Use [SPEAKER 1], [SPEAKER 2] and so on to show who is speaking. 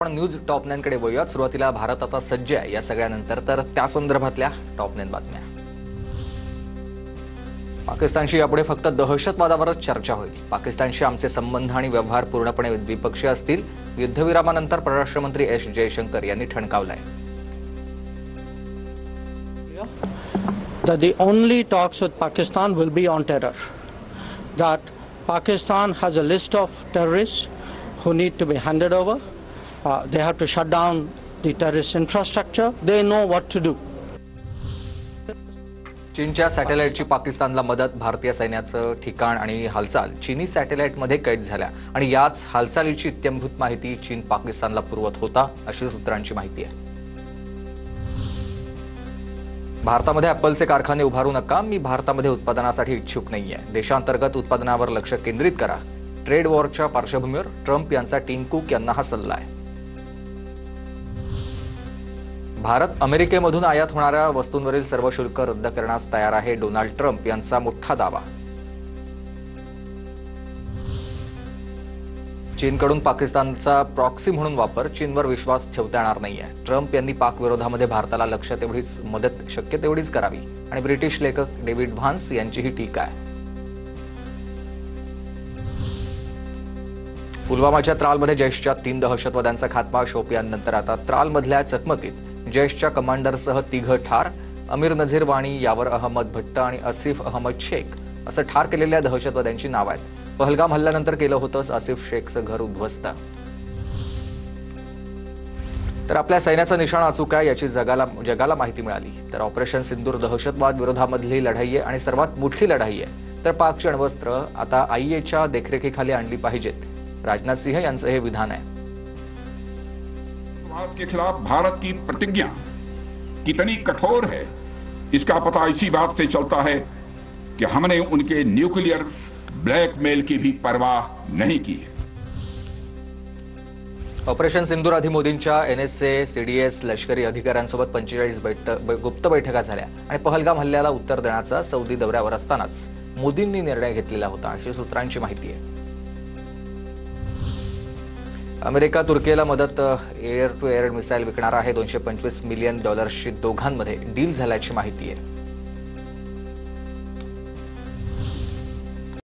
[SPEAKER 1] आपण news top 9 कडे वळूयात। सुरुवातीला भारत आता सज्ज आहे या सगळ्यानंतर तर त्या संदर्भातल्या टॉप 9 बातम्या। पाकिस्तानशी यापुढे फक्त दहशतवादावरच चर्चा होईल। पाकिस्तानशी आमचे संबंध आणि व्यवहार पूर्णपणे द्विपक्षीय असतील, युद्धविरामानंतर परराष्ट्र मंत्री एस जयशंकर यांनी ठणकावलंय।
[SPEAKER 2] That the only talks with Pakistan will be on terror. That Pakistan has a list of terrorists who need to be handed over. They have to shut down the terrorist infrastructure. They know what to do.
[SPEAKER 1] चीनच्या सॅटेलाइटची पाकिस्तानला मदत, भारतीय सैन्याचं ठिकाण आणि हालचाल चीनी सॅटेलाइटमध्ये कैद झाल्या आणि याच हालचालीची इत्यंभूत माहिती चीन पाकिस्तानला पुरवत होता, अशी सूत्रांची माहिती आहे। भारतामध्ये ॲपलचे कारखाने उभारू नका, मी भारतामध्ये उत्पादनासाठी इच्छुक नाहीये। देशांतर्गत उत्पादनावर लक्ष केंद्रित करा। ट्रेड वॉरच्या पार्श्वभूमीवर ट्रम्प यांचा टीम कुक यांना हा सल्ला आहे। भारत अमेरिकेमधून आयात होणाऱ्या वस्तूंवरील सर्व शुल्क रद्द करण्यास तयार आहे, डोनाल्ड ट्रम्प यांचा मोठा दावा। चीनकडून पाकिस्तानचा प्रॉक्सी म्हणून वापर, चीनवर विश्वास ठेवता येणार नाहीये। ट्रम्प यांनी पाक विरोधामध्ये भारताला लक्ष तेवढीच मदत शक्य तेवढीच करावी आणि ब्रिटिश लेखक डेव्हिड व्हान्स यांचीही टीका आहे। पुलवामाच्या त्रालमध्ये जैशच्या 3 दहशतवाद्यांचा खात्मा, शोपियानंतर आता त्रालमधल्या चकमकीत जैशच्या कमांडरसह 3 ठार, अमीर नझीर वाणी, यावर अहमद भट्ट आणि आसिफ अहमद शेख असं ठार केलेल्या दहशतवाद्यांची नावं आहेत। पहलगाम हल्ल्यानंतर केलं होतं आसिफ शेखचं घर उद्ध्वस्त। तर आपल्या सैन्याचं निशाण अचूक आहे याची जगाला माहिती मिळाली तर ऑपरेशन सिंदूर दहशतवाद विरोधामधली लढाई आहे आणि सर्वात मोठी लढाई आहे। तर पाकची अण्वस्त्र आता आयएच्या देखरेखीखाली आणली पाहिजेत, राजनाथ सिंह यांचं हे विधान आहे।
[SPEAKER 3] के खिलाफ भारत की प्रतिज्ञा कितनी कठोर है इसका पता इसी बात से चलता है कि हमने उनके न्यूक्लियर ब्लैकमेल की भी परवाह नहीं की है।
[SPEAKER 1] ऑपरेशन सिंदूर आधी मोदींच्या एनएसए, सीडीएस, लष्करी अधिकाऱ्यांसोबत 45 गुप्त बैठका झाल्या आणि पहलगाम हल्ल्याला उत्तर देण्याचा सौदी दौऱ्यावर असतानाच मोदींनी निर्णय घेतलेला होता, अशी सूत्रांची माहिती आहे। अमेरिका तुर्कीला मदत एअर टू एअर मिसाईल विकणार आहे। $225 मिलियन दोघांमध्ये डील झाल्याची माहिती आहे।